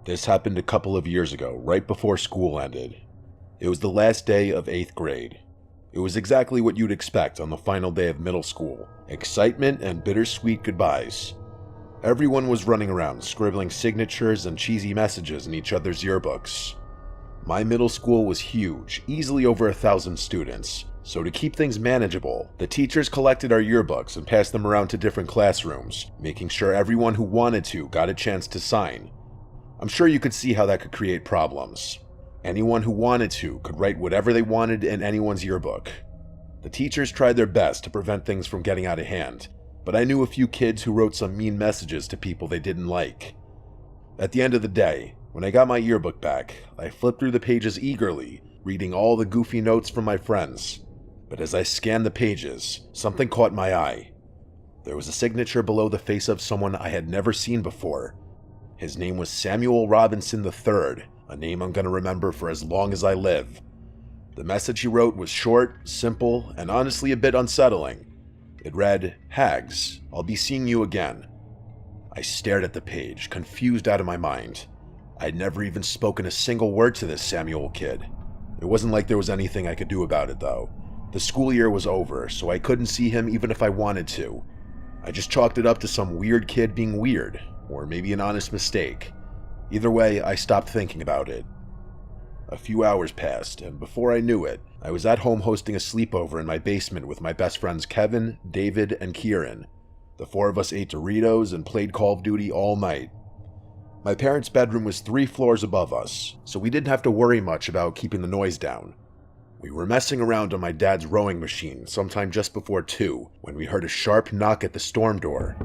This happened a couple of years ago, right before school ended. It was the last day of 8th grade. It was exactly what you'd expect on the final day of middle school. Excitement and bittersweet goodbyes. Everyone was running around, scribbling signatures and cheesy messages in each other's yearbooks. My middle school was huge, easily over 1,000 students, so to keep things manageable, the teachers collected our yearbooks and passed them around to different classrooms, making sure everyone who wanted to got a chance to sign. I'm sure you could see how that could create problems. Anyone who wanted to could write whatever they wanted in anyone's yearbook. The teachers tried their best to prevent things from getting out of hand, but I knew a few kids who wrote some mean messages to people they didn't like. At the end of the day, when I got my yearbook back, I flipped through the pages eagerly, reading all the goofy notes from my friends. But as I scanned the pages, something caught my eye. There was a signature below the face of someone I had never seen before. His name was Samuel Robinson III, a name I'm going to remember for as long as I live. The message he wrote was short, simple, and honestly a bit unsettling. It read, "Hags, I'll be seeing you again." I stared at the page, confused out of my mind. I'd never even spoken a single word to this Samuel kid. It wasn't like there was anything I could do about it, though. The school year was over, so I couldn't see him even if I wanted to. I just chalked it up to some weird kid being weird, or maybe an honest mistake. Either way, I stopped thinking about it. A few hours passed, and before I knew it, I was at home hosting a sleepover in my basement with my best friends Kevin, David, and Kieran. The four of us ate Doritos and played Call of Duty all night. My parents' bedroom was 3 floors above us, so we didn't have to worry much about keeping the noise down. We were messing around on my dad's rowing machine sometime just before 2 when we heard a sharp knock at the storm door.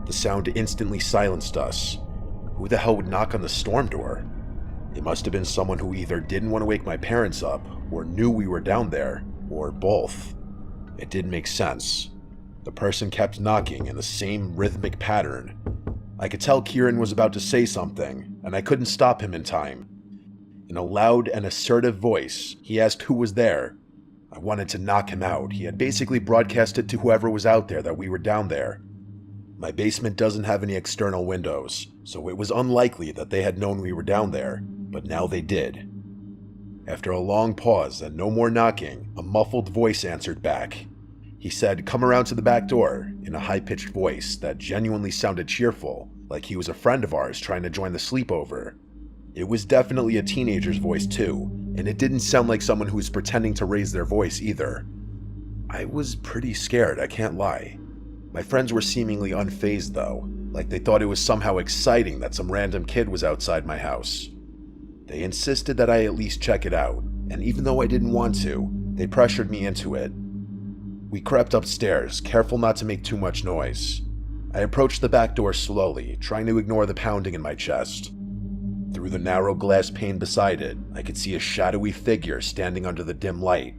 The sound instantly silenced us. Who the hell would knock on the storm door? It must have been someone who either didn't want to wake my parents up, or knew we were down there, or both. It didn't make sense. The person kept knocking in the same rhythmic pattern. I could tell Kieran was about to say something, and I couldn't stop him in time. In a loud and assertive voice, he asked who was there. I wanted to knock him out. He had basically broadcasted to whoever was out there that we were down there. My basement doesn't have any external windows, so it was unlikely that they had known we were down there, but now they did. After a long pause and no more knocking, a muffled voice answered back. He said, "Come around to the back door," in a high-pitched voice that genuinely sounded cheerful, like he was a friend of ours trying to join the sleepover. It was definitely a teenager's voice too, and it didn't sound like someone who was pretending to raise their voice either. I was pretty scared, I can't lie. My friends were seemingly unfazed though, like they thought it was somehow exciting that some random kid was outside my house. They insisted that I at least check it out, and even though I didn't want to, they pressured me into it. We crept upstairs, careful not to make too much noise. I approached the back door slowly, trying to ignore the pounding in my chest. Through the narrow glass pane beside it, I could see a shadowy figure standing under the dim light.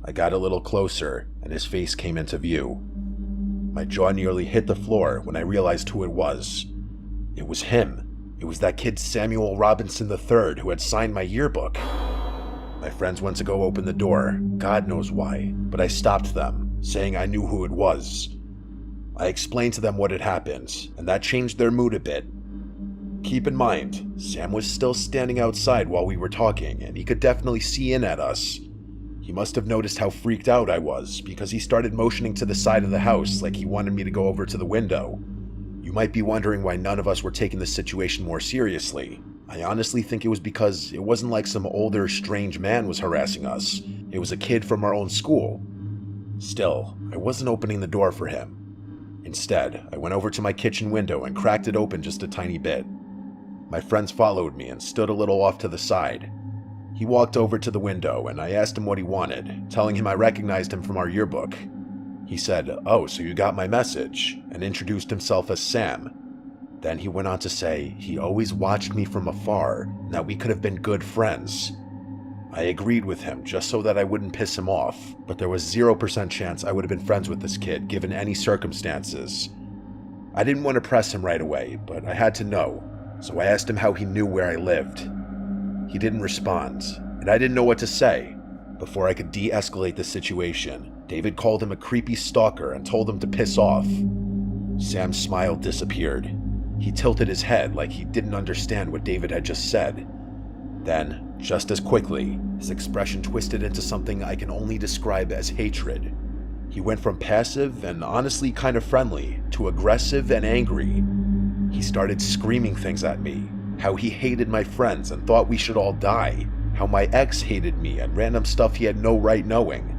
I got a little closer, and his face came into view. My jaw nearly hit the floor when I realized who it was. It was him. It was that kid Samuel Robinson III who had signed my yearbook. My friends went to go open the door, God knows why, but I stopped them, saying I knew who it was. I explained to them what had happened, and that changed their mood a bit. Keep in mind, Sam was still standing outside while we were talking, and he could definitely see in at us. He must have noticed how freaked out I was, because he started motioning to the side of the house like he wanted me to go over to the window. You might be wondering why none of us were taking the situation more seriously. I honestly think it was because it wasn't like some older, strange man was harassing us. It was a kid from our own school. Still, I wasn't opening the door for him. Instead, I went over to my kitchen window and cracked it open just a tiny bit. My friends followed me and stood a little off to the side. He walked over to the window and I asked him what he wanted, telling him I recognized him from our yearbook. He said, "Oh, so you got my message," and introduced himself as Sam. Then he went on to say he always watched me from afar and that we could have been good friends. I agreed with him just so that I wouldn't piss him off, but there was 0% chance I would have been friends with this kid given any circumstances. I didn't want to press him right away, but I had to know, so I asked him how he knew where I lived. He didn't respond, and I didn't know what to say. Before I could de-escalate the situation, David called him a creepy stalker and told him to piss off. Sam's smile disappeared. He tilted his head like he didn't understand what David had just said. Then, just as quickly, his expression twisted into something I can only describe as hatred. He went from passive and honestly kind of friendly to aggressive and angry. He started screaming things at me, how he hated my friends and thought we should all die, how my ex hated me and random stuff he had no right knowing.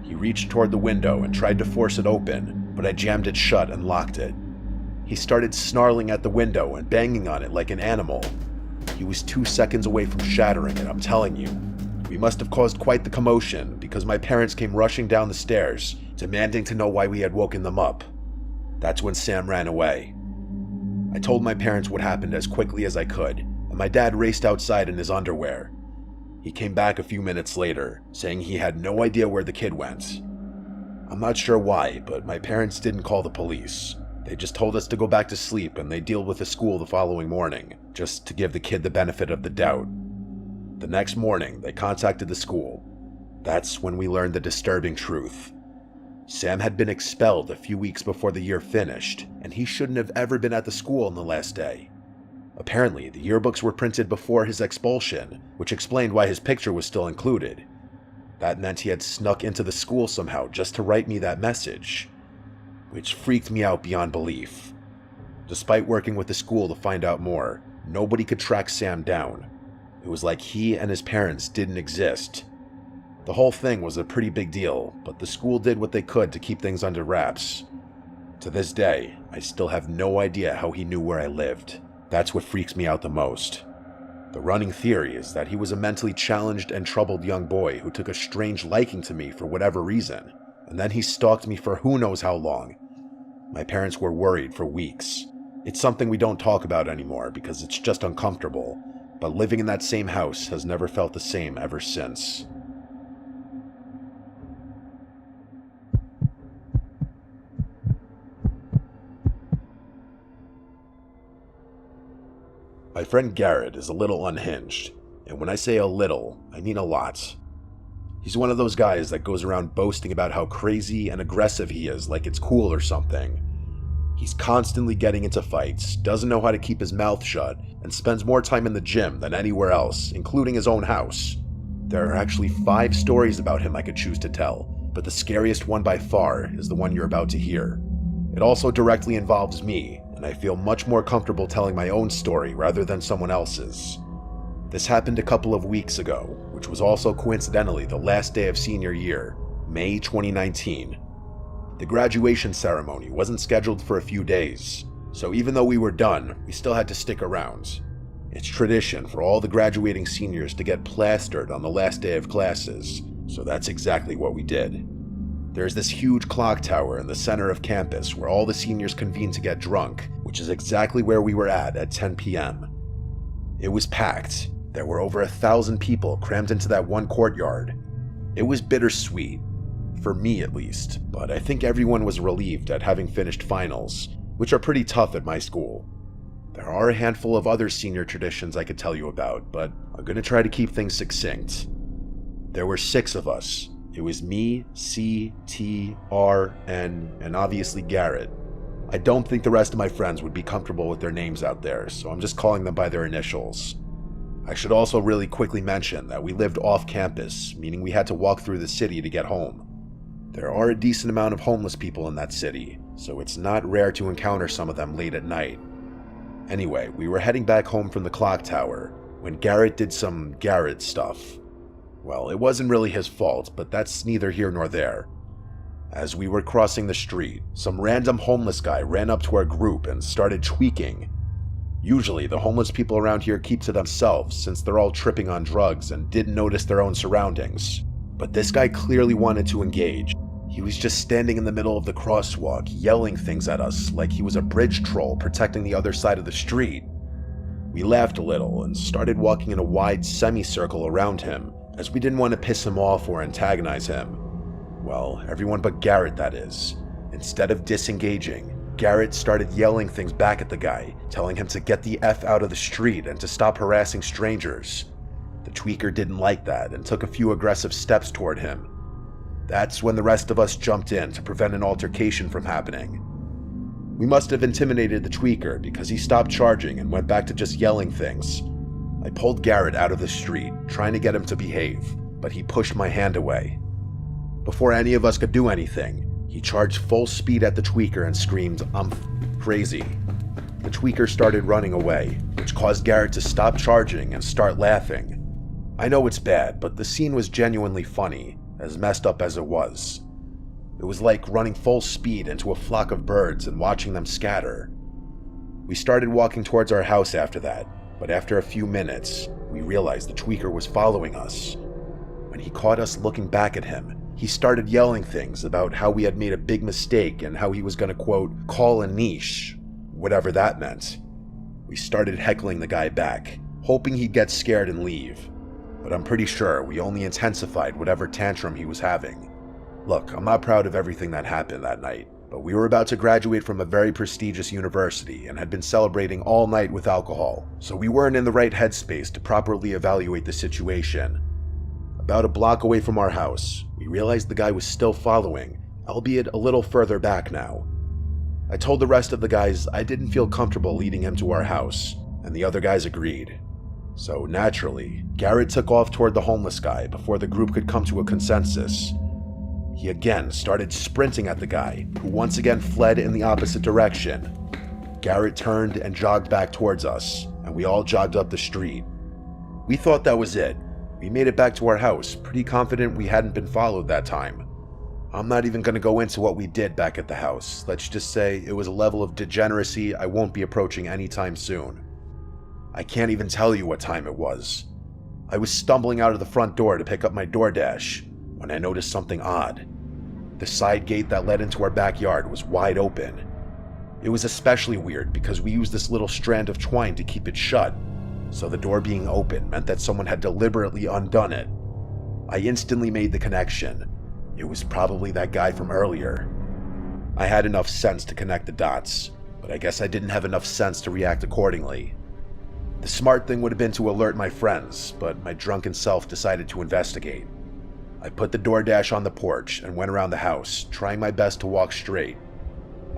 He reached toward the window and tried to force it open, but I jammed it shut and locked it. He started snarling at the window and banging on it like an animal. He was 2 seconds away from shattering it, I'm telling you. We must have caused quite the commotion because my parents came rushing down the stairs, demanding to know why we had woken them up. That's when Sam ran away. I told my parents what happened as quickly as I could, and my dad raced outside in his underwear. He came back a few minutes later, saying he had no idea where the kid went. I'm not sure why, but my parents didn't call the police. They just told us to go back to sleep and they'd deal with the school the following morning, just to give the kid the benefit of the doubt. The next morning, they contacted the school. That's when we learned the disturbing truth. Sam had been expelled a few weeks before the year finished, and he shouldn't have ever been at the school on the last day. Apparently, the yearbooks were printed before his expulsion, which explained why his picture was still included. That meant he had snuck into the school somehow just to write me that message, which freaked me out beyond belief. Despite working with the school to find out more, nobody could track Sam down. It was like he and his parents didn't exist. The whole thing was a pretty big deal, but the school did what they could to keep things under wraps. To this day, I still have no idea how he knew where I lived. That's what freaks me out the most. The running theory is that he was a mentally challenged and troubled young boy who took a strange liking to me for whatever reason, and then he stalked me for who knows how long. My parents were worried for weeks. It's something we don't talk about anymore because it's just uncomfortable, but living in that same house has never felt the same ever since. My friend Garrett is a little unhinged, and when I say a little, I mean a lot. He's one of those guys that goes around boasting about how crazy and aggressive he is like it's cool or something. He's constantly getting into fights, doesn't know how to keep his mouth shut, and spends more time in the gym than anywhere else, including his own house. There are actually 5 stories about him I could choose to tell, but the scariest one by far is the one you're about to hear. It also directly involves me, and I feel much more comfortable telling my own story rather than someone else's. This happened a couple of weeks ago, which was also coincidentally the last day of senior year, May 2019. The graduation ceremony wasn't scheduled for a few days, so even though we were done, we still had to stick around. It's tradition for all the graduating seniors to get plastered on the last day of classes, so that's exactly what we did. There's this huge clock tower in the center of campus where all the seniors convene to get drunk, which is exactly where we were at 10 p.m. It was packed. There were over 1,000 people crammed into that one courtyard. It was bittersweet, for me at least, but I think everyone was relieved at having finished finals, which are pretty tough at my school. There are a handful of other senior traditions I could tell you about, but I'm going to try to keep things succinct. There were 6 of us. It was me, C, T, R, N, and obviously Garrett. I don't think the rest of my friends would be comfortable with their names out there, so I'm just calling them by their initials. I should also really quickly mention that we lived off campus, meaning we had to walk through the city to get home. There are a decent amount of homeless people in that city, so it's not rare to encounter some of them late at night. Anyway, we were heading back home from the clock tower when Garrett did some Garrett stuff. Well, it wasn't really his fault, but that's neither here nor there. As we were crossing the street, some random homeless guy ran up to our group and started tweaking. Usually, the homeless people around here keep to themselves since they're all tripping on drugs and didn't notice their own surroundings. But this guy clearly wanted to engage. He was just standing in the middle of the crosswalk, yelling things at us like he was a bridge troll protecting the other side of the street. We laughed a little and started walking in a wide semicircle around him, as we didn't want to piss him off or antagonize him. Well, everyone but Garrett, that is. Instead of disengaging, Garrett started yelling things back at the guy, telling him to get the F out of the street and to stop harassing strangers. The tweaker didn't like that and took a few aggressive steps toward him. That's when the rest of us jumped in to prevent an altercation from happening. We must have intimidated the tweaker because he stopped charging and went back to just yelling things. I pulled Garrett out of the street, trying to get him to behave, but he pushed my hand away. Before any of us could do anything, he charged full speed at the tweaker and screamed, "I'm crazy." The tweaker started running away, which caused Garrett to stop charging and start laughing. I know it's bad, but the scene was genuinely funny, as messed up as it was. It was like running full speed into a flock of birds and watching them scatter. We started walking towards our house after that, but after a few minutes, we realized the tweaker was following us. When he caught us looking back at him, he started yelling things about how we had made a big mistake and how he was going to, quote, call a niche, whatever that meant. We started heckling the guy back, hoping he'd get scared and leave, but I'm pretty sure we only intensified whatever tantrum he was having. Look, I'm not proud of everything that happened that night, but we were about to graduate from a very prestigious university and had been celebrating all night with alcohol, so we weren't in the right headspace to properly evaluate the situation. About a block away from our house, we realized the guy was still following, albeit a little further back now. I told the rest of the guys I didn't feel comfortable leading him to our house, and the other guys agreed. So naturally, Garrett took off toward the homeless guy before the group could come to a consensus. He again started sprinting at the guy, who once again fled in the opposite direction. Garrett turned and jogged back towards us, and we all jogged up the street. We thought that was it. We made it back to our house, pretty confident we hadn't been followed that time. I'm not even going to go into what we did back at the house. Let's just say it was a level of degeneracy I won't be approaching anytime soon. I can't even tell you what time it was. I was stumbling out of the front door to pick up my DoorDash when I noticed something odd. The side gate that led into our backyard was wide open. It was especially weird because we used this little strand of twine to keep it shut, so the door being open meant that someone had deliberately undone it. I instantly made the connection. It was probably that guy from earlier. I had enough sense to connect the dots, but I guess I didn't have enough sense to react accordingly. The smart thing would have been to alert my friends, but my drunken self decided to investigate. I put the DoorDash on the porch and went around the house, trying my best to walk straight.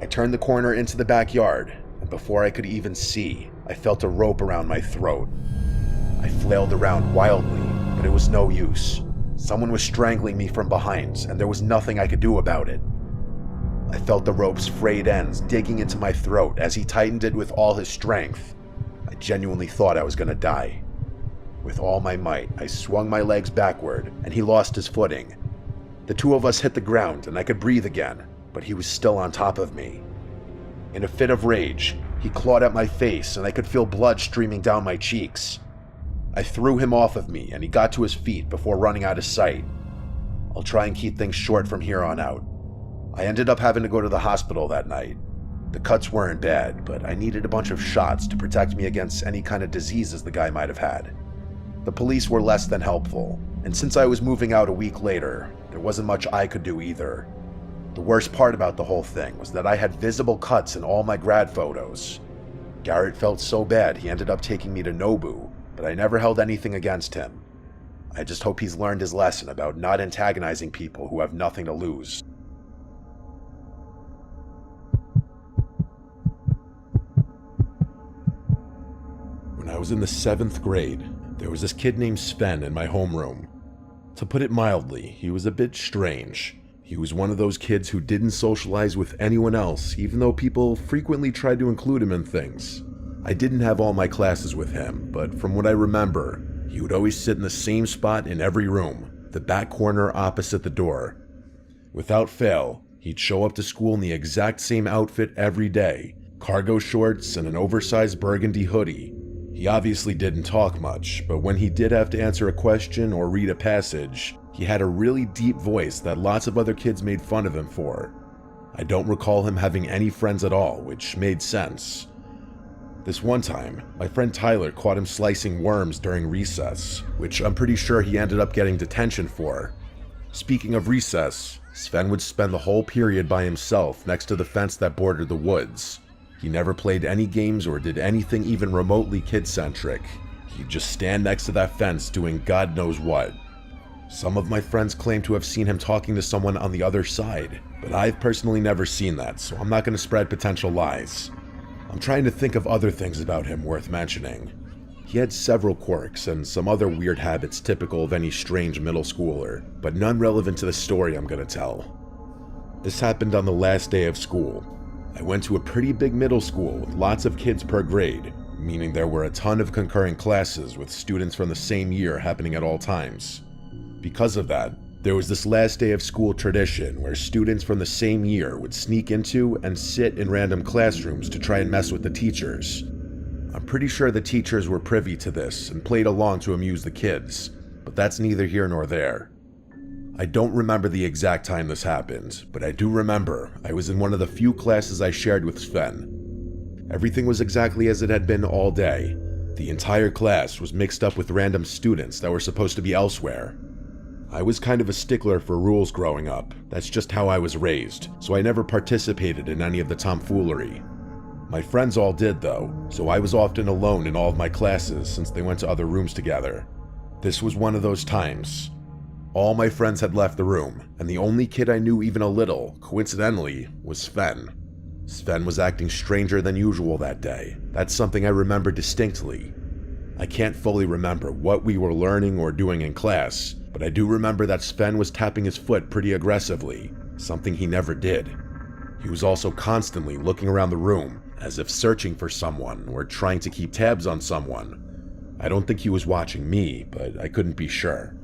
I turned the corner into the backyard, and before I could even see, I felt a rope around my throat. I flailed around wildly, but it was no use. Someone was strangling me from behind, and there was nothing I could do about it. I felt the rope's frayed ends digging into my throat as he tightened it with all his strength. I genuinely thought I was going to die. With all my might, I swung my legs backward, and he lost his footing. The two of us hit the ground, and I could breathe again, but he was still on top of me. In a fit of rage, he clawed at my face, and I could feel blood streaming down my cheeks. I threw him off of me, and he got to his feet before running out of sight. I'll try and keep things short from here on out. I ended up having to go to the hospital that night. The cuts weren't bad, but I needed a bunch of shots to protect me against any kind of diseases the guy might have had. The police were less than helpful, and since I was moving out a week later, there wasn't much I could do either. The worst part about the whole thing was that I had visible cuts in all my grad photos. Garrett felt so bad he ended up taking me to Nobu, but I never held anything against him. I just hope he's learned his lesson about not antagonizing people who have nothing to lose. When I was in the 7th grade, there was this kid named Sven in my homeroom. To put it mildly, he was a bit strange. He was one of those kids who didn't socialize with anyone else, even though people frequently tried to include him in things. I didn't have all my classes with him, but from what I remember, he would always sit in the same spot in every room, the back corner opposite the door. Without fail, he'd show up to school in the exact same outfit every day, cargo shorts and an oversized burgundy hoodie. He obviously didn't talk much, but when he did have to answer a question or read a passage, he had a really deep voice that lots of other kids made fun of him for. I don't recall him having any friends at all, which made sense. This one time, my friend Tyler caught him slicing worms during recess, which I'm pretty sure he ended up getting detention for. Speaking of recess, Sven would spend the whole period by himself next to the fence that bordered the woods. He never played any games or did anything even remotely kid-centric. He'd just stand next to that fence doing God knows what. Some of my friends claim to have seen him talking to someone on the other side, but I've personally never seen that, so I'm not going to spread potential lies. I'm trying to think of other things about him worth mentioning. He had several quirks and some other weird habits typical of any strange middle schooler, but none relevant to the story I'm going to tell. This happened on the last day of school. I went to a pretty big middle school with lots of kids per grade, meaning there were a ton of concurrent classes with students from the same year happening at all times. Because of that, there was this last day of school tradition where students from the same year would sneak into and sit in random classrooms to try and mess with the teachers. I'm pretty sure the teachers were privy to this and played along to amuse the kids, but that's neither here nor there. I don't remember the exact time this happened, but I do remember I was in one of the few classes I shared with Sven. Everything was exactly as it had been all day. The entire class was mixed up with random students that were supposed to be elsewhere. I was kind of a stickler for rules growing up. That's just how I was raised, so I never participated in any of the tomfoolery. My friends all did though, so I was often alone in all of my classes since they went to other rooms together. This was one of those times. All my friends had left the room, and the only kid I knew even a little, coincidentally, was Sven. Sven was acting stranger than usual that day. That's something I remember distinctly. I can't fully remember what we were learning or doing in class, but I do remember that Sven was tapping his foot pretty aggressively, something he never did. He was also constantly looking around the room, as if searching for someone or trying to keep tabs on someone. I don't think he was watching me, but I couldn't be sure.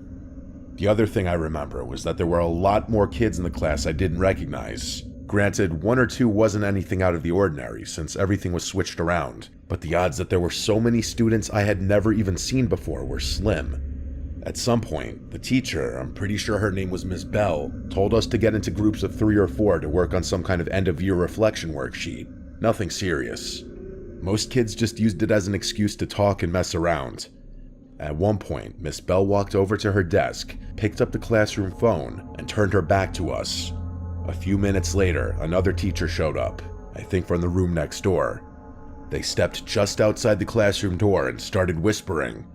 The other thing I remember was that there were a lot more kids in the class I didn't recognize. Granted, one or two wasn't anything out of the ordinary since everything was switched around, but the odds that there were so many students I had never even seen before were slim. At some point, the teacher, I'm pretty sure her name was Miss Bell, told us to get into groups of 3 or 4 to work on some kind of end-of-year reflection worksheet. Nothing serious. Most kids just used it as an excuse to talk and mess around. At one point, Miss Bell walked over to her desk, picked up the classroom phone, and turned her back to us. A few minutes later, another teacher showed up, I think from the room next door. They stepped just outside the classroom door and started whispering.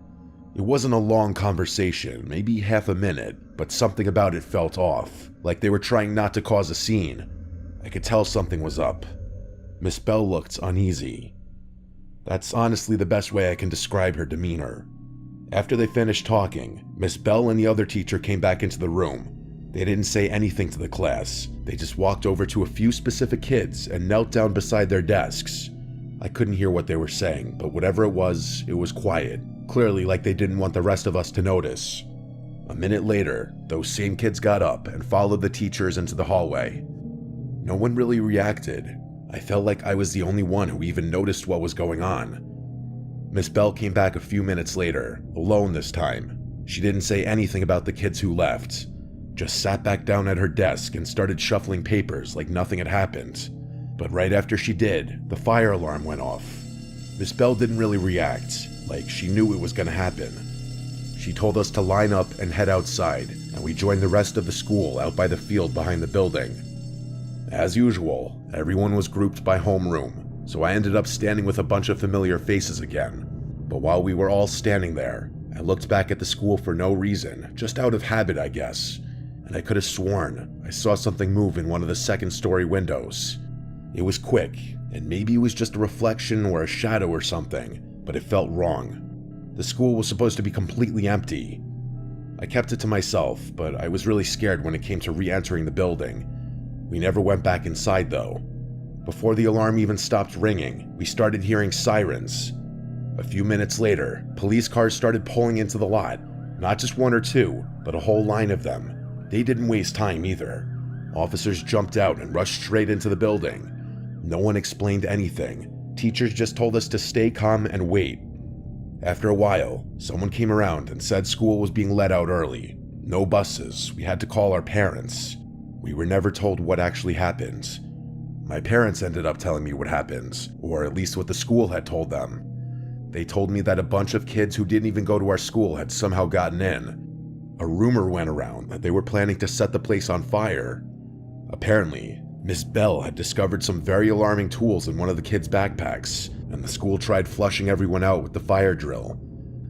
It wasn't a long conversation, maybe half a minute, but something about it felt off, like they were trying not to cause a scene. I could tell something was up. Miss Bell looked uneasy. That's honestly the best way I can describe her demeanor. After they finished talking, Miss Bell and the other teacher came back into the room. They didn't say anything to the class. They just walked over to a few specific kids and knelt down beside their desks. I couldn't hear what they were saying, but whatever it was quiet, clearly like they didn't want the rest of us to notice. A minute later, those same kids got up and followed the teachers into the hallway. No one really reacted. I felt like I was the only one who even noticed what was going on. Miss Bell came back a few minutes later, alone this time. She didn't say anything about the kids who left, just sat back down at her desk and started shuffling papers like nothing had happened. But right after she did, the fire alarm went off. Miss Bell didn't really react, like she knew it was going to happen. She told us to line up and head outside, and we joined the rest of the school out by the field behind the building. As usual, everyone was grouped by homeroom, so I ended up standing with a bunch of familiar faces again. But while we were all standing there, I looked back at the school for no reason, just out of habit I guess, and I could have sworn I saw something move in one of the second-story windows. It was quick, and maybe it was just a reflection or a shadow or something, but it felt wrong. The school was supposed to be completely empty. I kept it to myself, but I was really scared when it came to re-entering the building. We never went back inside though. Before the alarm even stopped ringing, we started hearing sirens. A few minutes later, police cars started pulling into the lot. Not just 1 or 2, but a whole line of them. They didn't waste time either. Officers jumped out and rushed straight into the building. No one explained anything. Teachers just told us to stay calm and wait. After a while, someone came around and said school was being let out early. No buses, we had to call our parents. We were never told what actually happened. My parents ended up telling me what happened, or at least what the school had told them. They told me that a bunch of kids who didn't even go to our school had somehow gotten in. A rumor went around that they were planning to set the place on fire. Apparently, Miss Bell had discovered some very alarming tools in one of the kids' backpacks, and the school tried flushing everyone out with the fire drill.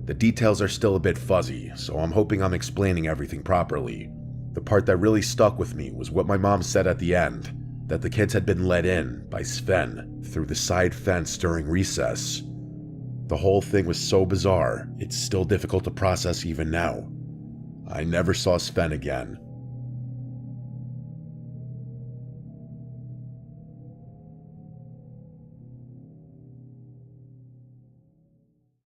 The details are still a bit fuzzy, so I'm hoping I'm explaining everything properly. The The part that really stuck with me was what my mom said at the end, that the kids had been let in by Sven through the side fence during recess. The whole thing was so bizarre, it's still difficult to process even now. I never saw Sven again,